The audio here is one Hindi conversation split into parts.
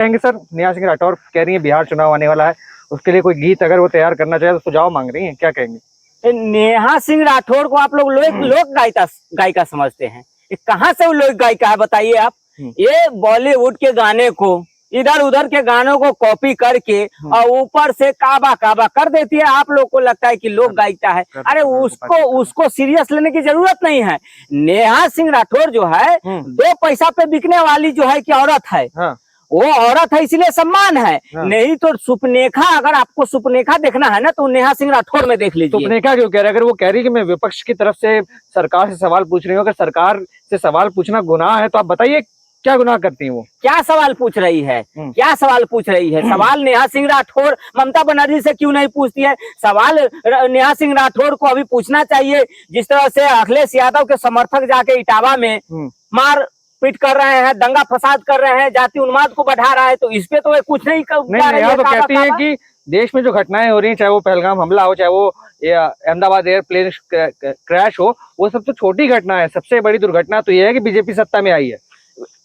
कहेंगे सर, नेहा सिंह राठौर कह रही है बिहार चुनाव आने वाला है, उसके लिए कोई गीत अगर वो तैयार करना चाहे तो सुझाव मांग रही हैं, क्या कहेंगे? नेहा सिंह राठौर को आप लोग लोक गायिका समझते हैं? ये कहाँ से वो लोक गायिका है बताइए आप? ये बॉलीवुड के गाने को इधर उधर के गानों को कॉपी करके और ऊपर से काबा काबा कर देती है। आप लोग को लगता है कि लोक गायिका है। अरे उसको सीरियस लेने की जरूरत नहीं है। नेहा सिंह राठौर जो है 2 पैसा पे बिकने वाली जो है कि औरत है। वो औरत है इसलिए सम्मान है। नहीं तो सुपनेखा, अगर आपको सुपनेखा देखना है ना तो नेहा सिंह राठौर में देख लीजिए। सुपनेखा क्यों कह रहे हैं? अगर वो कह रही है कि मैं विपक्ष की तरफ से सरकार से सवाल पूछ रही हूँ, अगर सरकार से सवाल पूछना गुनाह है तो आप बताइए क्या गुनाह करती हैं वो? क्या सवाल पूछ रही है? क्या सवाल पूछ रही है? सवाल नेहा सिंह राठौर ममता बनर्जी से क्यों नहीं पूछती है? सवाल नेहा सिंह राठौर को अभी पूछना चाहिए। जिस तरह से अखिलेश यादव के समर्थक जाके इटावा में मार पीट कर रहे हैं, दंगा फसाद कर रहे हैं, जाति उन्माद को बढ़ा रहा है, तो इस पे तो कुछ नहीं कर रही है। तो कहती है कि देश में जो घटनाएं हो रही हैं, चाहे वो पहलगाम हमला हो, चाहे वो अहमदाबाद एयरप्लेन क्रैश हो, वो सब तो छोटी घटना है। सबसे बड़ी दुर्घटना तो ये है कि बीजेपी सत्ता में आई है।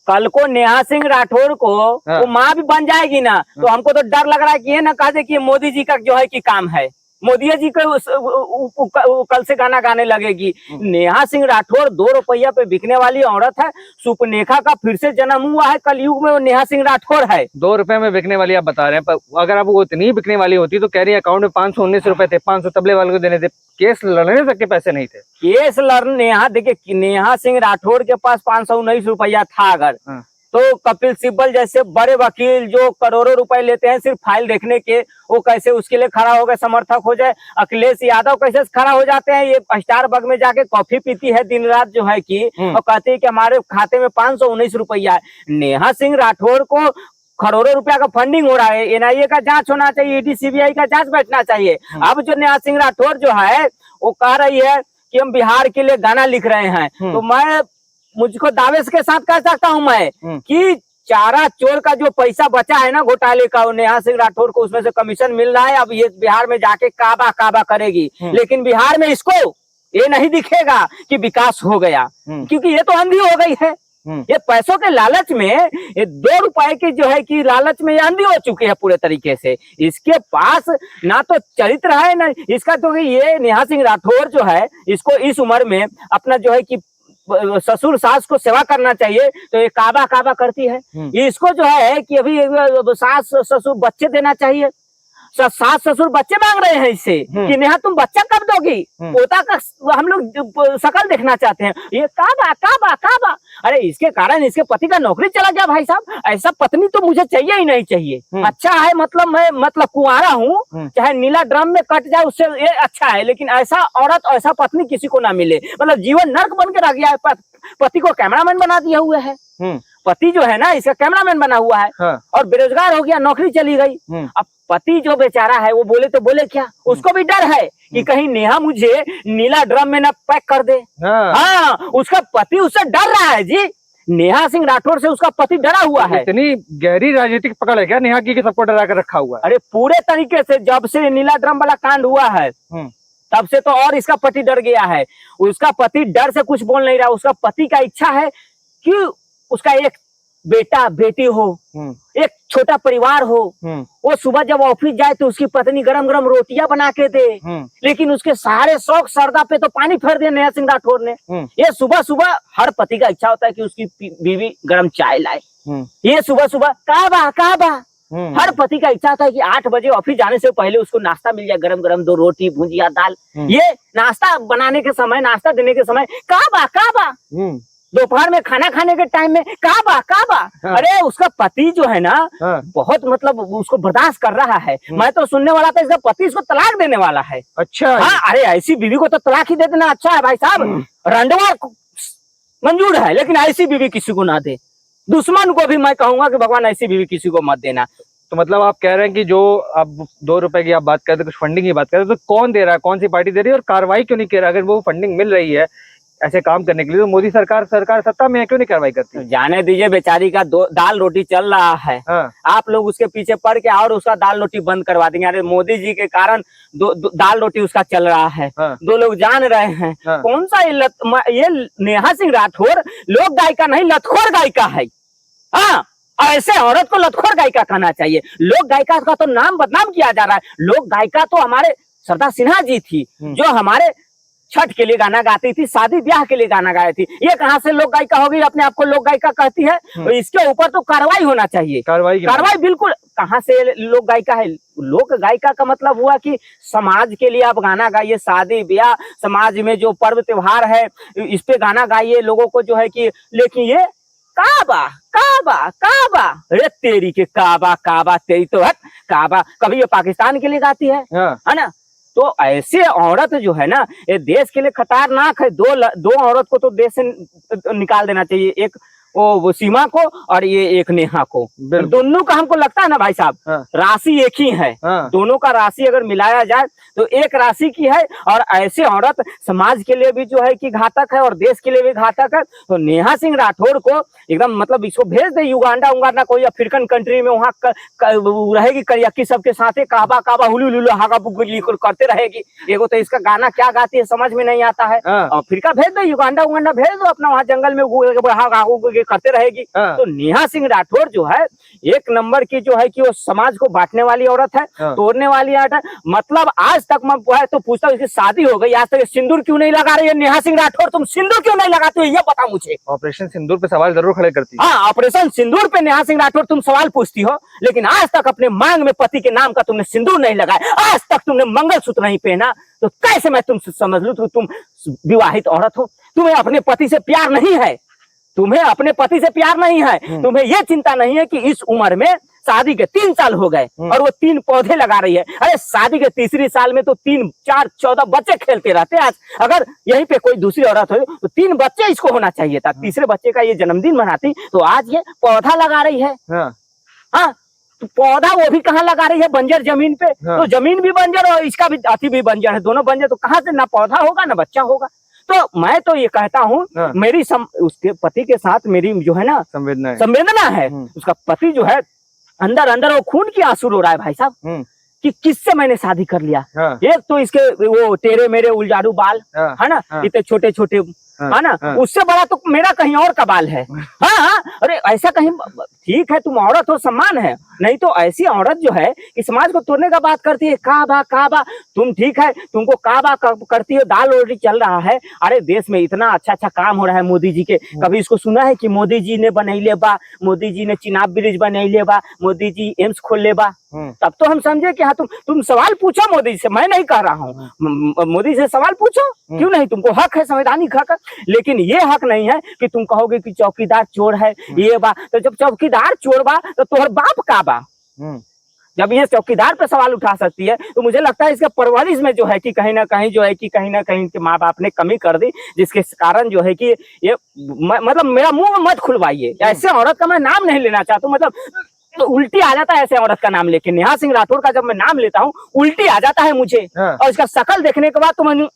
कल को नेहा सिंह राठौर को वो माँ भी बन जाएगी ना, तो हमको तो डर लग रहा है कि ये ना कह दे कि मोदी जी का जो है कि काम है, मोदी जी को कल से गाना गाने लगेगी। नेहा सिंह राठौर 2 रुपया पे बिकने वाली औरत है। सुपनेखा का फिर से जन्म हुआ है कलयुग में, वो नेहा सिंह राठौर है। 2 रुपए में बिकने वाली आप बता रहे हैं, पर अगर आप वो इतनी बिकने वाली होती तो कह रही है अकाउंट में 519 रुपए थे, 500 तबले वाले को देने थे, केस लड़ने तक के पैसे नहीं थे। केस लड़ने, यहाँ देखिए नेहा सिंह राठौर के पास 519 रुपया था अगर, तो कपिल सिब्बल जैसे बड़े वकील जो करोड़ों रुपए लेते हैं सिर्फ फाइल देखने के, वो कैसे उसके लिए खड़ा हो गए, समर्थक हो जाए? अखिलेश यादव कैसे खड़ा हो जाते हैं? ये स्टारबक्स में जाके कॉफी पीती है दिन रात जो है कि, और कहती है कि हमारे खाते में 519 रुपया है। नेहा सिंह राठौर को करोड़ों रुपया का फंडिंग हो रहा है। एनआईए का जांच होना चाहिए, ईडी सीबीआई का जांच बैठना चाहिए। अब जो नेहा सिंह राठौर जो है वो कह रही है कि हम बिहार के लिए गाना लिख रहे हैं, तो मैं मुझको दावे के साथ कह सकता हूं मैं कि चारा चोर का जो पैसा बचा है ना घोटाले का, नेहा सिंह राठौर को उसमें से कमीशन मिल रहा है। अब ये बिहार में जाके काबा काबा करेगी, लेकिन बिहार में इसको ये नहीं दिखेगा कि विकास हो गया, क्योंकि ये तो अंधी हो गई है। ये पैसों के लालच में, ये 2 रुपए की जो है कि लालच में ये अंधी हो चुकी है पूरे तरीके से। इसके पास ना तो चरित्र है ना इसका, तो ये नेहा सिंह राठौर जो है इसको इस उम्र में अपना जो है कि ससुर सास को सेवा करना चाहिए, तो ये काबा काबा करती है। इसको जो है कि अभी सास ससुर बच्चे देना चाहिए। सास ससुर बच्चे मांग रहे हैं इससे कि नेहा तुम बच्चा कब दोगी, पोता का हम लोग शकल देखना चाहते हैं। ये काबा काबा काबा, अरे इसके कारण इसके पति का नौकरी चला गया। भाई साहब, ऐसा पत्नी तो मुझे चाहिए ही नहीं चाहिए। अच्छा है मतलब मैं कुंवारा हूँ, चाहे नीला ड्रम में कट जाए उससे ये अच्छा है, लेकिन ऐसा औरत ऐसा पत्नी किसी को ना मिले। मतलब जीवन नर्क बन के रह गया है। पति को कैमरामैन बना दिया हुआ है। पति जो है ना इसका कैमरामैन बना हुआ है। और बेरोजगार हो गया, नौकरी चली गई। अब पति जो बेचारा है वो बोले तो बोले क्या, उसको भी डर है कि कहीं नेहा मुझे नीला ड्रम में ना पैक कर दे। हाँ, उसका पति उससे डर रहा है जी। नेहा सिंह राठौर से उसका पति डरा हुआ है। इतनी गहरी राजनीतिक पकड़ है क्या नेहा की, सबको डरा कर रखा हुआ है? अरे पूरे तरीके से, जब से नीला ड्रम वाला कांड हुआ है तब से तो और इसका पति डर गया है। उसका पति डर से कुछ बोल नहीं रहा। उसका पति का इच्छा है कि उसका एक बेटा बेटी हो, एक छोटा परिवार हो। वो सुबह जब ऑफिस जाए तो उसकी पत्नी गरम गरम रोटियां बना के दे, लेकिन उसके सारे शौक सरदा पे तो पानी फेर दिया नेहा सिंह राठौर ने। ये सुबह सुबह हर पति का इच्छा होता है कि उसकी बीवी गरम चाय लाए। ये सुबह सुबह काबा काबा, हर पति का इच्छा होता है कि 8 बजे ऑफिस जाने से पहले उसको नाश्ता मिल जाए, गरम गरम 2 रोटी भुजिया दाल। ये नाश्ता बनाने के समय, नाश्ता देने के समय काबा काबा, दोपहर में खाना खाने के टाइम में काबा काबा। अरे उसका पति जो है ना बहुत मतलब उसको बर्दाश्त कर रहा है। मैं तो सुनने वाला था इसका पति इसको तलाक देने वाला है। अच्छा। हाँ, अरे ऐसी बीवी को तो तलाक ही दे देना अच्छा है भाई साहब। रंडवा मंजूर है, लेकिन ऐसी बीवी किसी को ना दे। दुश्मन को भी मैं कहूंगा कि भगवान ऐसी बीवी किसी को मत देना। तो मतलब आप कह रहे हैं कि जो अब 2 रुपए की आप बात करते हैं, कुछ फंडिंग की बात करते हैं, तो कौन दे रहा है, कौन सी पार्टी दे रही है और कार्रवाई क्यों नहीं कर रहा? अगर वो फंडिंग मिल रही है ऐसे काम करने के लिए तो मोदी सरकार सत्ता में क्यों नहीं कार्रवाई करती? जाने दीजिए, बेचारी का दाल रोटी चल रहा है। आप लोग उसके पीछे पड़ के और उसका दाल रोटी बंद करवा देंगे। अरे मोदी जी के कारण दाल रोटी उसका चल रहा है। 2 लोग जान रहे हैं। कौन सा ये नेहा सिंह राठौर लोक गायिका नहीं, लतखोर गायिका है। हाँ, ऐसे औरत को लतखोर गायिका कहना चाहिए। लोक गायिका का तो नाम बदनाम किया जा रहा है। लोक गायिका तो हमारे सरदा सिन्हा जी थी, जो हमारे छठ के लिए गाना गाती थी, शादी ब्याह के लिए गाना गाई थी। ये कहाँ से लोक गायिका होगी, अपने आप को लोक गायिका कहती है। तो इसके ऊपर तो कार्रवाई होना चाहिए। कार्रवाई बिल्कुल। कहाँ से लोक गायिका है? लोक गायिका का मतलब हुआ कि समाज के लिए आप गाना गाइए, शादी ब्याह, समाज में जो पर्व त्योहार है इस पे गाना गाइए, लोगों को जो है कि। लेकिन ये काबा काबा काबा, अरे तेरी के काबा काबा, तेरी तो हट काबा। कभी ये पाकिस्तान के लिए गाती है ना? तो ऐसे औरत जो है ना, ये देश के लिए खतरनाक है। दो औरत को तो देश से निकाल देना चाहिए, एक वो सीमा को और ये एक नेहा को। दोनों का हमको लगता है ना भाई साहब, राशि एक ही है। दोनों का राशि अगर मिलाया जाए तो एक राशि की है। और ऐसे औरत समाज के लिए भी जो है कि घातक है और देश के लिए भी घातक है। तो नेहा सिंह राठौर को एकदम मतलब इसको भेज दे युगांडा उगांडा, कोई अफ्रीकन कंट्री में, वहाँ रहेगी करियकी सबके साथ काबा काबा हुलू हागा बुगली करते रहेगी। एगो तो इसका गाना क्या गाती है समझ में नहीं आता है। अफ्रीका भेज दो, युगांडा उगांडा भेज दो, अपना वहाँ जंगल में करते रहेगी। तो नेहा सिंह राठौर जो है एक नंबर की जो है कि वो समाज को बांटने वाली औरत है, तोड़ने वाली औरत है। मतलब आज तक मैं तो पूछता हूँ, इसकी शादी हो गई, आज तक सिंदूर क्यों नहीं लगा रही है नेहा सिंह राठौर? तुम सिंदूर क्यों नहीं लगाते हो, ये बता मुझे। ऑपरेशन सिंदूर पे सवाल जरूर खड़े करती है। हाँ, ऑपरेशन सिंदूर पे नेहा सिंह राठौर तुम सवाल पूछती हो, लेकिन आज तक अपने मांग में पति के नाम का तुमने सिंदूर नहीं लगाया, आज तक तुमने मंगलसूत्र नहीं पहना। तो कैसे मैं तुमसे समझ लूं तो तुम विवाहित औरत हो? तुम्हें अपने पति से प्यार नहीं है, तुम्हें अपने पति से प्यार नहीं है। तुम्हें यह चिंता नहीं है कि इस उम्र में शादी के 3 साल हो गए और वो 3 पौधे लगा रही है। अरे शादी के तीसरी साल में तो 3, 4, 14 बच्चे खेलते रहते हैं। आज अगर यहीं पे कोई दूसरी औरत हो तो 3 बच्चे इसको होना चाहिए था। तीसरे बच्चे का ये जन्मदिन मनाती, तो आज ये पौधा लगा रही है। हाँ, तो पौधा वो भी कहाँ लगा रही है? बंजर जमीन पे। तो जमीन भी बंजर और इसका भी अति भी बंजर है, दोनों बंजर। तो कहाँ से ना पौधा होगा ना बच्चा होगा? तो मैं तो ये कहता हूँ, मेरी उसके पति के साथ मेरी जो है ना संवेदना है। उसका पति जो है अंदर अंदर वो खून की आंसू रो रहा है भाई साहब, कि किससे मैंने शादी कर लिया। एक तो इसके वो तेरे मेरे उलझाड़ू बाल है ना, इतने छोटे छोटे है ना, उससे बड़ा तो मेरा कहीं और का बाल है। हाँ, अरे ऐसा कहीं, ठीक है तुम औरत हो, सम्मान है, नहीं तो ऐसी औरत जो है कि समाज को तोड़ने का बात करती है। काबा काबा, तुम ठीक है, तुमको काबा करती हो, दाल रोटी चल रहा है। अरे देश में इतना अच्छा अच्छा काम हो रहा है मोदी जी के, कभी इसको सुना है कि मोदी जी ने बनैले बा, मोदी जी ने चिनाब ब्रिज बनैले बा, मोदी जी एम्स खोल बा? तब तो हम समझे कि हाँ तुम सवाल पूछो मोदी से, मैं नहीं कह रहा हूँ, मोदी से सवाल पूछो, क्यों नहीं, तुमको हक है, संवैधानिक हक है। लेकिन ये हक नहीं है कि तुम कहोगे कि चौकीदार चोर है ये बा। तो जब चौकीदार चोर बा तो तोहर बाप का बा? जब ये चौकीदार पे सवाल उठा सकती है, तो मुझे लगता है इसके परवरिश में जो है कि कहीं ना कहीं जो है कि कहीं ना कहीं के माँ बाप ने कमी कर दी, जिसके कारण जो है कि ये मतलब मेरा मुंह मत खुलवाइए। ऐसे औरत का मैं नाम नहीं लेना चाहता हूँ, मतलब तो उल्टी आ जाता है ऐसे औरत का नाम लेके। नेहा सिंह राठौर का जब मैं नाम लेता हूँ उल्टी आ जाता है मुझे, और इसका शकल देखने के बाद तो मैं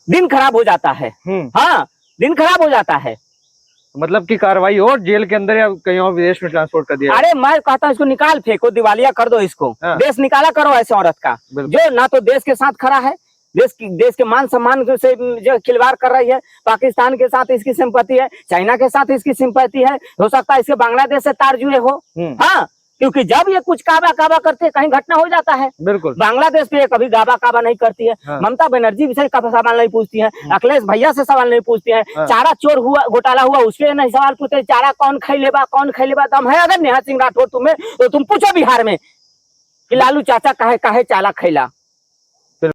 दिन खराब हो जाता है। हाँ, दिन खराब हो जाता है। मतलब की कार्रवाई हो, जेल के अंदर या कहीं और विदेश में ट्रांसपोर्ट कर दिया? अरे मैं कहता हूँ इसको निकाल फेंको, दिवालिया कर दो इसको। देश निकाला करो ऐसे औरत का, जो ना तो देश के साथ खड़ा है, देश के मान सम्मान से जो खिलवाड़ कर रही है। पाकिस्तान के साथ इसकी सिंपैथी है, चाइना के साथ इसकी सिंपैथी है, हो सकता है इसके बांग्लादेश से तार जुड़े हो। हाँ, क्योंकि जब ये कुछ काबा काबा करते हैं कहीं घटना हो जाता है। बिल्कुल, बांग्लादेश पे कभी काबा काबा नहीं करती है। ममता बनर्जी से सवाल नहीं पूछती है, अखिलेश भैया से सवाल नहीं पूछती है। चारा चोर हुआ, घोटाला हुआ, उससे नहीं सवाल पूछते, चारा कौन खैले बा, कौन खैले बा। दम है अगर नेहा सिंह राठौर तुम्हें, तो तुम पूछो बिहार में कि लालू चाचा काहे चाला खैला।